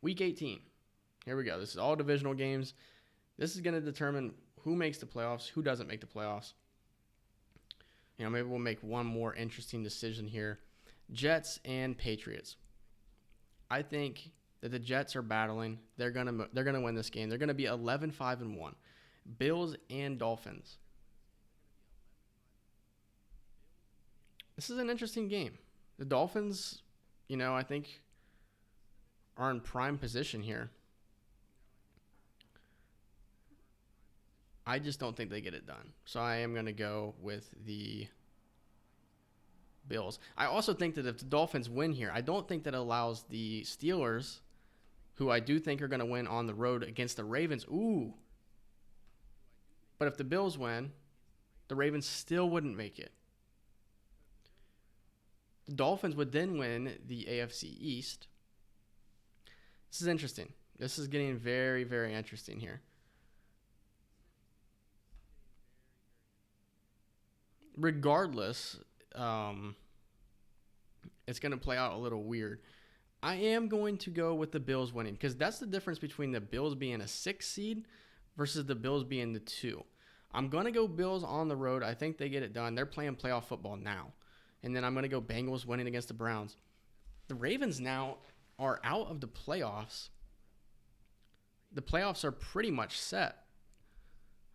Week 18. Here we go. This is all divisional games. This is going to determine who makes the playoffs, who doesn't make the playoffs. Maybe we'll make one more interesting decision here. Jets and Patriots. I think that the Jets are battling. They're gonna win this game. They're gonna be 11-5-1. Bills and Dolphins. This is an interesting game. The Dolphins, I think are in prime position here. I just don't think they get it done. So I am going to go with the Bills. I also think that if the Dolphins win here, I don't think that allows the Steelers, who I do think are going to win on the road against the Ravens. Ooh. But if the Bills win, the Ravens still wouldn't make it. The Dolphins would then win the AFC East. This is interesting. This is getting very, very interesting here. Regardless, it's going to play out a little weird. I am going to go with the Bills winning because that's the difference between the Bills being a 6 seed versus the Bills being the 2. I'm going to go Bills on the road. I think they get it done. They're playing playoff football now. And then I'm going to go Bengals winning against the Browns. The Ravens now are out of the playoffs. The playoffs are pretty much set.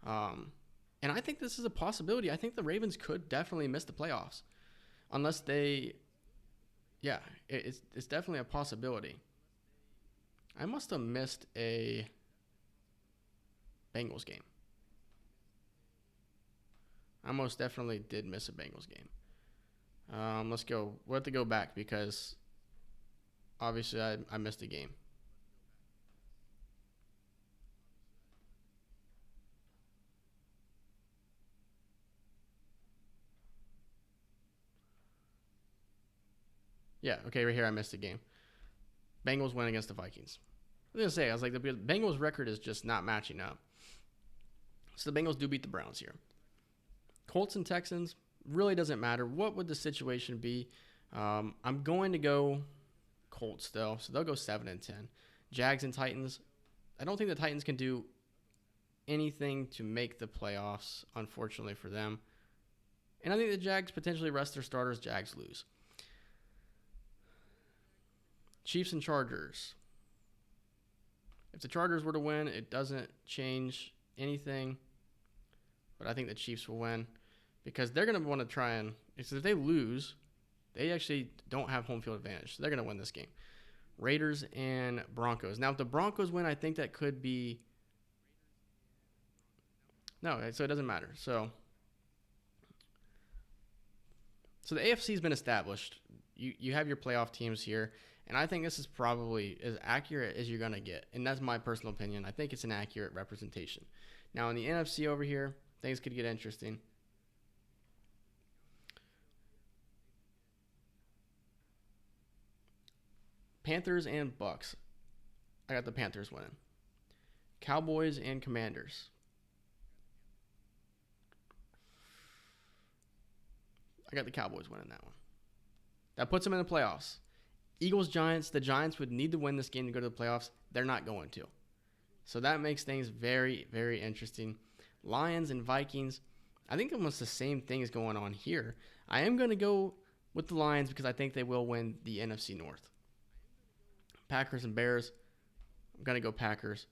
And I think this is a possibility. I think the Ravens could definitely miss the playoffs. Unless they... Yeah, it's definitely a possibility. I must have missed a Bengals game. I most definitely did miss a Bengals game. Let's go. We'll have to go back because obviously I missed a game. Yeah, okay, right here I missed a game. Bengals win against the Vikings. I was like, the Bengals record is just not matching up. So the Bengals do beat the Browns here. Colts and Texans, really doesn't matter. What would the situation be? I'm going to go Colts still, so they'll go 7-10. Jags and Titans, I don't think the Titans can do anything to make the playoffs, unfortunately for them. And I think the Jags potentially rest their starters. Jags lose. Chiefs and Chargers. If the Chargers were to win, it doesn't change anything. But I think the Chiefs will win because they're going to want to try and... If they lose, they actually don't have home field advantage. So they're going to win this game. Raiders and Broncos. Now, if the Broncos win, I think that could be... No, so it doesn't matter. So the AFC has been established. You have your playoff teams here. And I think this is probably as accurate as you're going to get. And that's my personal opinion. I think it's an accurate representation. Now, in the NFC over here, things could get interesting. Panthers and Bucks. I got the Panthers winning. Cowboys and Commanders. I got the Cowboys winning that one. That puts them in the playoffs. Eagles, Giants. The Giants would need to win this game to go to the playoffs. They're not going to. So that makes things very, very interesting. Lions and Vikings. I think almost the same thing is going on here. I am going to go with the Lions because I think they will win the NFC North. Packers and Bears. I'm going to go Packers.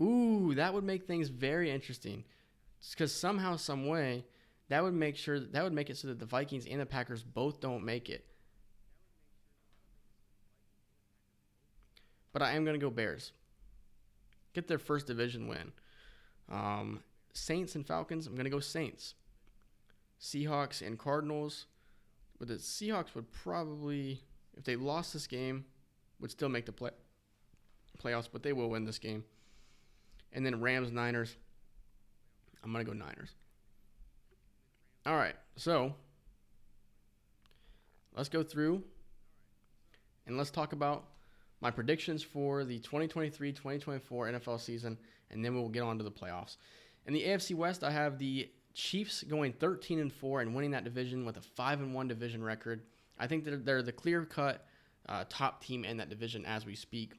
Ooh, that would make things very interesting. Because somehow, some way, that would make it so that the Vikings and the Packers both don't make it. But I am going to go Bears. Get their first division win. Saints and Falcons, I'm going to go Saints. Seahawks and Cardinals. But the Seahawks would probably, if they lost this game, would still make the playoffs, but they will win this game. And then Rams, Niners. I'm going to go Niners. All right, so let's go through and let's talk about my predictions for the 2023-2024 NFL season, and then we'll get on to the playoffs. In the AFC West, I have the Chiefs going 13-4 and winning that division with a 5-1 division record. I think that they're the clear-cut top team in that division as we speak.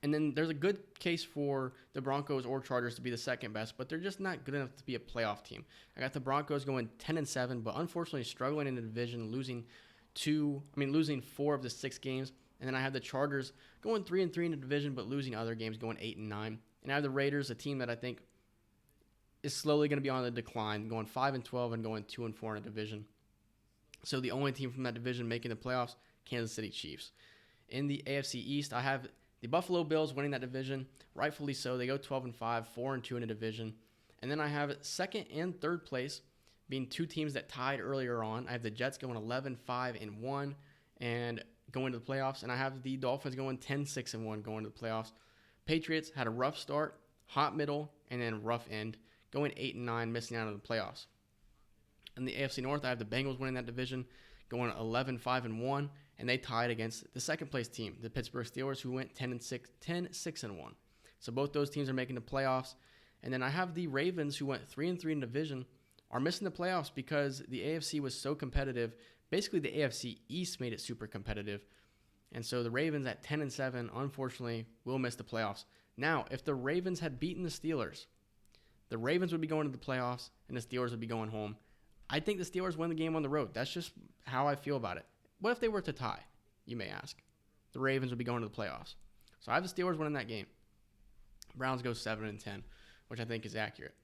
And then there's a good case for the Broncos or Chargers to be the second best, but they're just not good enough to be a playoff team. I got the Broncos going 10-7, but unfortunately struggling in the division, losing 4 of the 6 games. And then I have the Chargers going 3-3 in the division, but losing other games, going 8-9. And I have the Raiders, a team that I think is slowly going to be on the decline, going 5-12 and going 2-4 in the division. So the only team from that division making the playoffs, Kansas City Chiefs. In the AFC East, I have the Buffalo Bills winning that division, rightfully so. They go 12-5, 4-2 in the division. And then I have second and third place being two teams that tied earlier on. I have the Jets going 11-5-1 and going to the playoffs, and I have the Dolphins going 10-6-1 going to the playoffs. Patriots had a rough start, hot middle, and then rough end, going 8-9, missing out on the playoffs. In the AFC North, I have the Bengals winning that division, going 11-5-1, and they tied against the second place team, the Pittsburgh Steelers, who went 10-6-1. So both those teams are making the playoffs. And then I have the Ravens, who went 3-3 in the division, are missing the playoffs because the AFC was so competitive. Basically, the AFC East made it super competitive. And so the Ravens at 10-7, unfortunately, will miss the playoffs. Now, if the Ravens had beaten the Steelers, the Ravens would be going to the playoffs and the Steelers would be going home. I think the Steelers win the game on the road. That's just how I feel about it. What if they were to tie, you may ask? The Ravens would be going to the playoffs. So I have the Steelers winning that game. Browns go 7-10, which I think is accurate.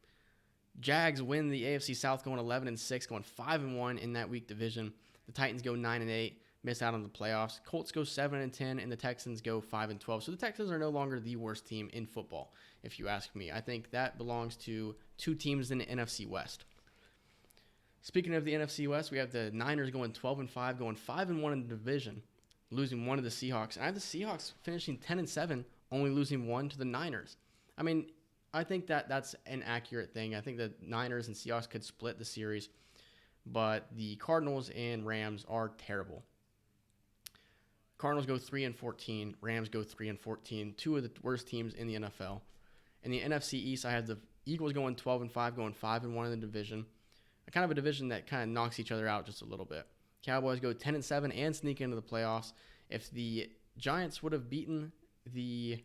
Jags win the AFC South going 11-6, going 5-1 in that weak division. The Titans go 9-8, miss out on the playoffs. Colts go 7-10, and the Texans go 5-12. So the Texans are no longer the worst team in football, if you ask me. I think that belongs to two teams in the NFC West. Speaking of the NFC West, we have the Niners going 12-5, going 5-1 in the division, losing one to the Seahawks. And I have the Seahawks finishing 10-7, only losing one to the Niners. I mean, I think that's an accurate thing. I think the Niners and Seahawks could split the series, but the Cardinals and Rams are terrible. Cardinals go 3-14, Rams go 3-14, two of the worst teams in the NFL. In the NFC East, I have the Eagles going 12-5, going 5-1 in the division. Kind of a division that kind of knocks each other out just a little bit. Cowboys go 10-7 and sneak into the playoffs. If the Giants would have beaten the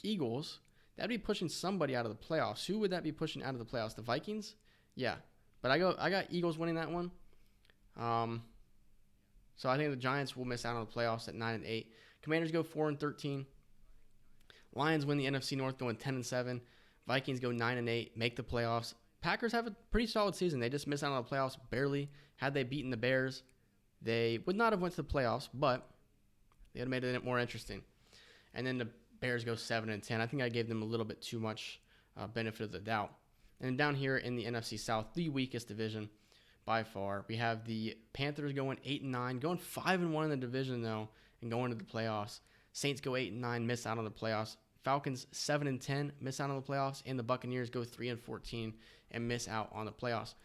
Eagles, that'd be pushing somebody out of the playoffs. Who would that be pushing out of the playoffs? The Vikings? Yeah. But I got Eagles winning that one. So I think the Giants will miss out on the playoffs at 9-8. Commanders go 4-13. Lions win the NFC North going 10-7. Vikings go 9-8, make the playoffs. Packers have a pretty solid season. They just missed out on the playoffs barely. Had they beaten the Bears, they would not have went to the playoffs, but they would have made it more interesting. And then the Bears go 7-10. I think I gave them a little bit too much benefit of the doubt. And down here in the NFC South, the weakest division by far, we have the Panthers going 8-9, going 5-1 in the division though, and going to the playoffs. Saints go 8-9, miss out on the playoffs. Falcons 7-10, miss out on the playoffs, and the Buccaneers go 3-14 and miss out on the playoffs.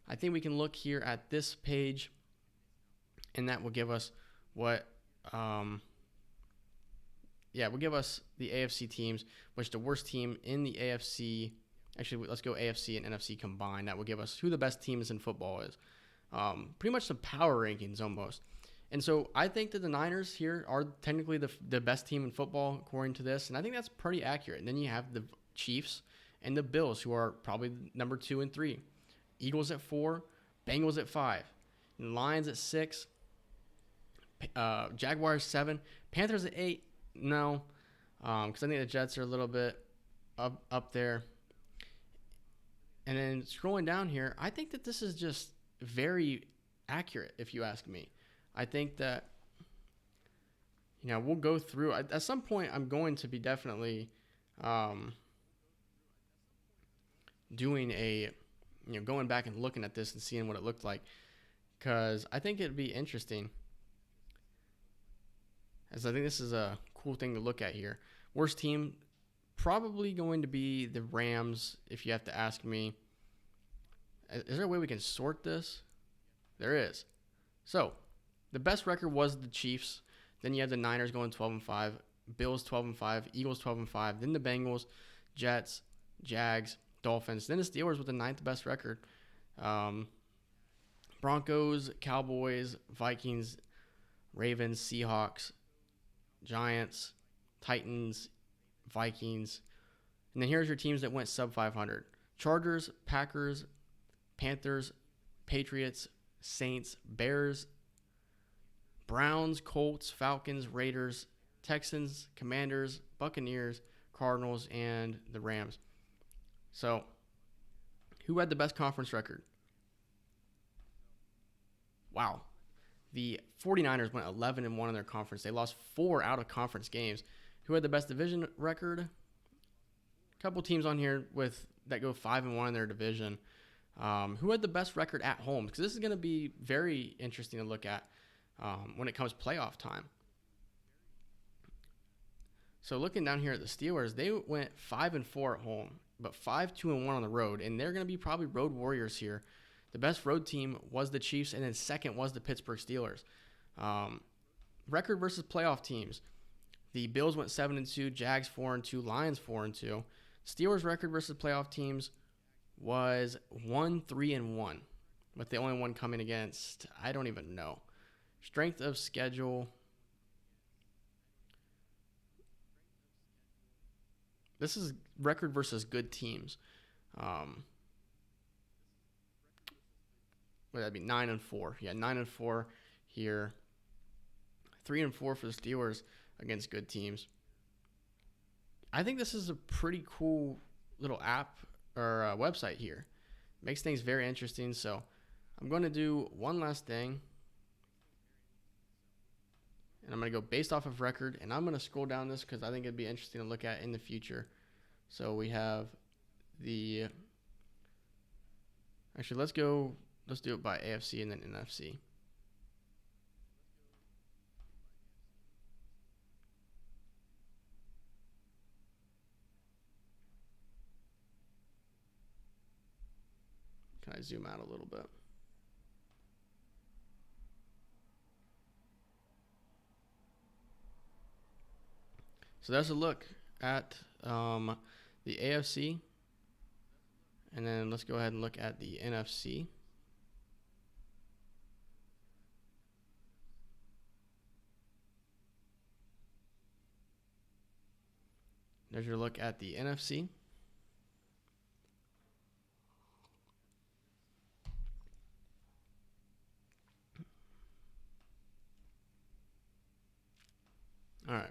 I think we can look here at this page, and that will give us will give us the AFC teams, which the worst team in the AFC. Actually, let's go AFC and NFC combined. That will give us who the best teams in football is. Pretty much some power rankings almost. And so I think that the Niners here are technically the best team in football according to this, and I think that's pretty accurate. And then you have the Chiefs and the Bills, who are probably number 2 and 3. Eagles at 4, Bengals at 5, and Lions at 6, Jaguars 7, Panthers at 8. No, because I think the Jets are a little bit up there. And then scrolling down here, I think that this is just very accurate, if you ask me. I think that, we'll go through. At some point, I'm going to be definitely doing going back and looking at this and seeing what it looked like, because I think it'd be interesting, as I think this is a cool thing to look at here. Worst team, probably going to be the Rams, if you have to ask me. Is there a way we can sort this? There is. So, the best record was the Chiefs. Then you have the Niners going 12-5, Bills 12-5, Eagles 12-5, then the Bengals, Jets, Jags, Dolphins, then the Steelers with the 9th best record. Broncos, Cowboys, Vikings, Ravens, Seahawks, Giants, Titans, Vikings. And then here's your teams that went sub 500. Chargers, Packers, Panthers, Patriots, Saints, Bears, Browns, Colts, Falcons, Raiders, Texans, Commanders, Buccaneers, Cardinals, and the Rams. So, who had the best conference record? Wow. The 49ers went 11-1 in their conference. They lost 4 out of conference games. Who had the best division record? A couple teams on here that go 5-1 in their division. Who had the best record at home? Because this is going to be very interesting to look at when it comes playoff time. So looking down here at the Steelers, they went 5-4 at home, but 5-2-1 on the road, and they're going to be probably road warriors here. The best road team was the Chiefs, and then second was the Pittsburgh Steelers. Record versus playoff teams. The Bills went 7-2, Jags 4-2, Lions 4-2. Steelers record versus playoff teams was 1-3-1, with the only one coming against, I don't even know. Strength of schedule. This is record versus good teams. Would that be 9-4? Yeah, 9-4 here. 3-4 for the Steelers against good teams. I think this is a pretty cool little app or website here. Makes things very interesting. So I'm going to do one last thing. And I'm going to go based off of record. And I'm going to scroll down this because I think it'd be interesting to look at in the future. So we have the... Actually, let's do it by AFC and then NFC. Can I zoom out a little bit? So that's a look at the AFC. And then let's go ahead and look at the NFC. There's your look at the NFC. All right.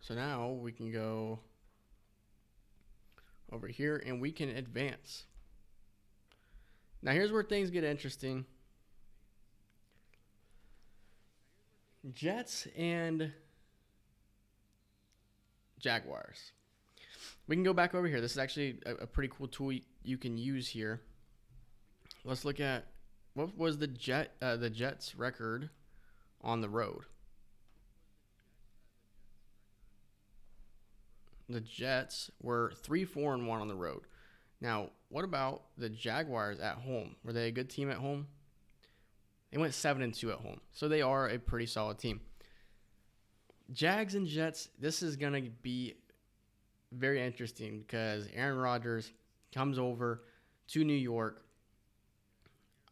So now we can go over here and we can advance. Now here's where things get interesting. Jets and Jaguars. We can go back over here. This is actually a pretty cool tool you can use here. Let's look at what was the Jets record on the road. The Jets were 3-4-1 on the road. Now, what about the Jaguars at home? Were they a good team at home? They went 7-2 at home. So they are a pretty solid team. Jags and Jets, this is going to be very interesting because Aaron Rodgers comes over to New York.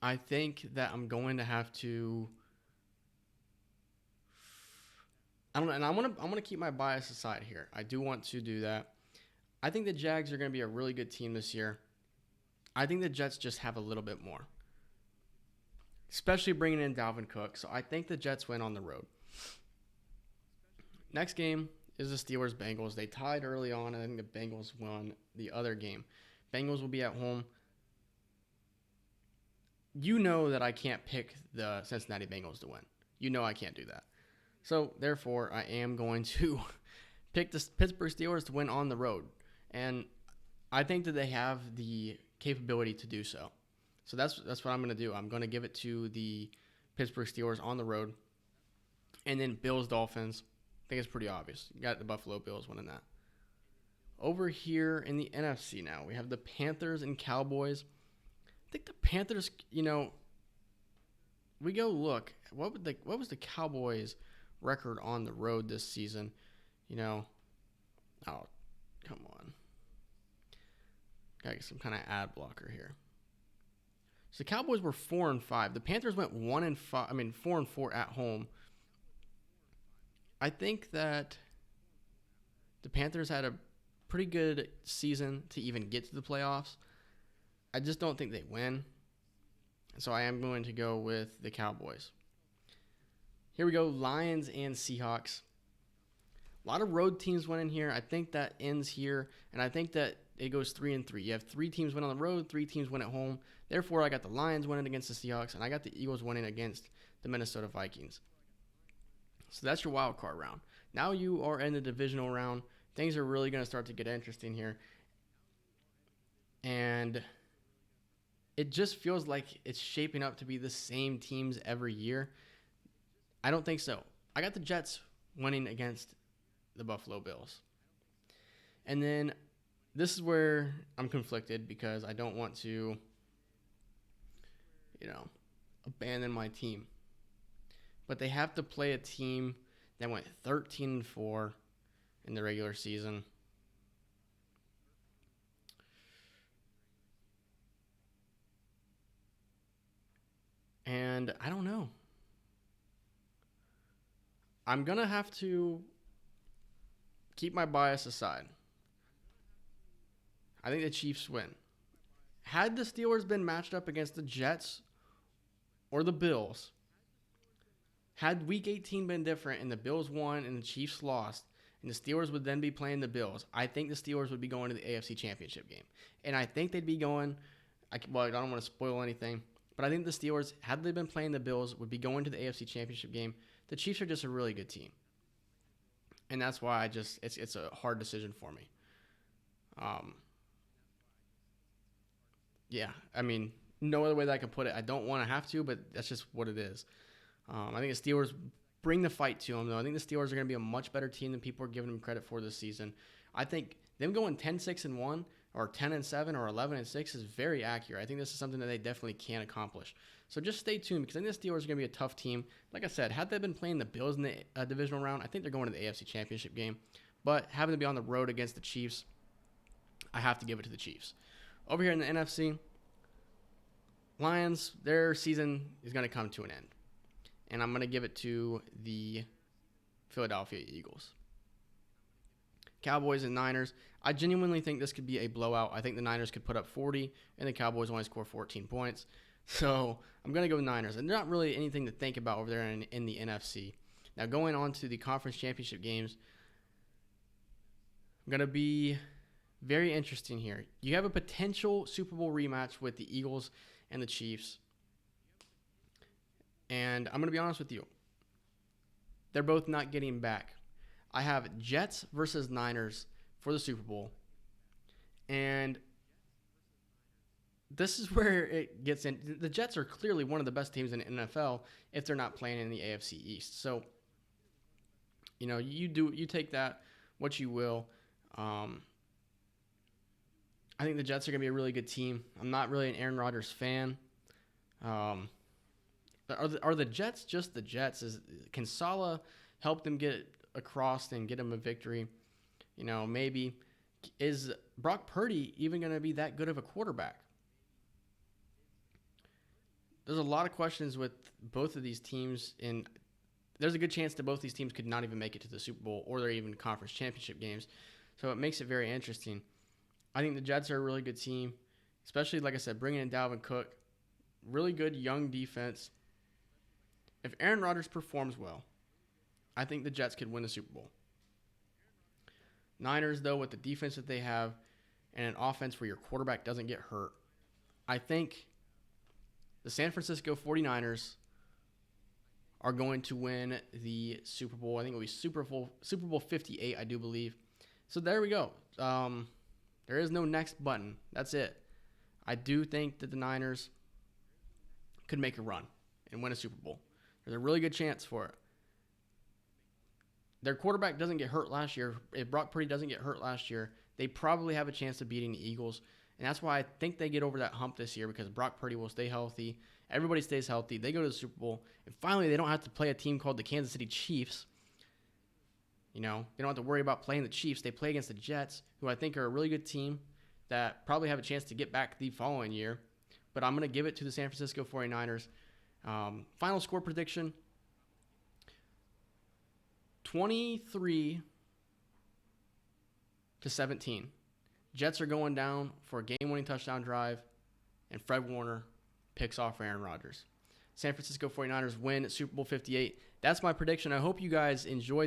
I think that I'm going to have to... I don't know, and I'm gonna keep my bias aside here. I do want to do that. I think the Jags are going to be a really good team this year. I think the Jets just have a little bit more, especially bringing in Dalvin Cook. So I think the Jets win on the road. Next game is the Steelers-Bengals. They tied early on. I think the Bengals won the other game. Bengals will be at home. You know that I can't pick the Cincinnati Bengals to win. You know I can't do that. So, therefore, I am going to pick the Pittsburgh Steelers to win on the road. And I think that they have the capability to do so. So that's what I'm going to do. I'm going to give it to the Pittsburgh Steelers on the road. And then Bills-Dolphins. I think it's pretty obvious. You got the Buffalo Bills winning that. Over here in the NFC now, we have the Panthers and Cowboys. I think the Panthers, we go look. What was the Cowboys' record on the road this season? Oh, come on. Gotta get some kind of ad blocker here. So the Cowboys were 4-5. The Panthers went 4-4 at home I think that the Panthers had a pretty good season to even get to the playoffs. I just don't think they win. So I am going to go with the Cowboys. Here we go, Lions and Seahawks. A lot of road teams went in here. I think that ends here, and I think that it goes 3-3. You have 3 teams win on the road, 3 teams win at home. Therefore, I got the Lions winning against the Seahawks, and I got the Eagles winning against the Minnesota Vikings. So that's your wild card round. Now you are in the divisional round. Things are really going to start to get interesting here. And it just feels like it's shaping up to be the same teams every year. I don't think so. I got the Jets winning against the Buffalo Bills. And then this is where I'm conflicted because I don't want to, abandon my team. But they have to play a team that went 13-4 in the regular season. And I don't know. I'm going to have to keep my bias aside. I think the Chiefs win. Had the Steelers been matched up against the Jets or the Bills, had Week 18 been different and the Bills won and the Chiefs lost, and the Steelers would then be playing the Bills, I think the Steelers would be going to the AFC Championship game. And I think they'd be going, I don't want to spoil anything, but I think the Steelers, had they been playing the Bills, would be going to the AFC Championship game. The Chiefs are just a really good team. And that's why it's a hard decision for me. Yeah, I mean, no other way that I can put it. I don't want to have to, but that's just what it is. I think the Steelers bring the fight to them, though. I think the Steelers are going to be a much better team than people are giving them credit for this season. I think them going 10-6-1 or 10-7 or 11-6 is very accurate. I think this is something that they definitely can accomplish. So just stay tuned because I think the Steelers are going to be a tough team. Like I said, had they been playing the Bills in the divisional round, I think they're going to the AFC Championship game. But having to be on the road against the Chiefs, I have to give it to the Chiefs. Over here in the NFC, Lions, their season is going to come to an end. And I'm going to give it to the Philadelphia Eagles. Cowboys and Niners, I genuinely think this could be a blowout. I think the Niners could put up 40, and the Cowboys only score 14 points. So I'm going to go with Niners. And not really anything to think about over there in the NFC. Now going on to the conference championship games, I'm going to be very interesting here. You have a potential Super Bowl rematch with the Eagles and the Chiefs. And I'm going to be honest with you. They're both not getting back. I have Jets versus Niners for the Super Bowl. And this is where it gets in. The Jets are clearly one of the best teams in the NFL if they're not playing in the AFC East. So, you take that what you will. I think the Jets are going to be a really good team. I'm not really an Aaron Rodgers fan. Are the Jets just the Jets? Can Saleh help them get across and get them a victory? Maybe. Is Brock Purdy even going to be that good of a quarterback? There's a lot of questions with both of these teams, and there's a good chance that both these teams could not even make it to the Super Bowl or they're even conference championship games. So it makes it very interesting. I think the Jets are a really good team, especially, like I said, bringing in Dalvin Cook. Really good young defense. If Aaron Rodgers performs well, I think the Jets could win the Super Bowl. Niners, though, with the defense that they have and an offense where your quarterback doesn't get hurt, I think the San Francisco 49ers are going to win the Super Bowl. I think it'll be Super Bowl 58, I do believe. So there we go. There is no next button. That's it. I do think that the Niners could make a run and win a Super Bowl. There's a really good chance for it. Their quarterback doesn't get hurt last year. If Brock Purdy doesn't get hurt last year, they probably have a chance of beating the Eagles. And that's why I think they get over that hump this year because Brock Purdy will stay healthy. Everybody stays healthy. They go to the Super Bowl. And finally, they don't have to play a team called the Kansas City Chiefs. They don't have to worry about playing the Chiefs. They play against the Jets, who I think are a really good team that probably have a chance to get back the following year. But I'm going to give it to the San Francisco 49ers. Final score prediction, 23-17. Jets are going down for a game-winning touchdown drive, and Fred Warner picks off Aaron Rodgers. San Francisco 49ers win Super Bowl 58. That's my prediction. I hope you guys enjoyed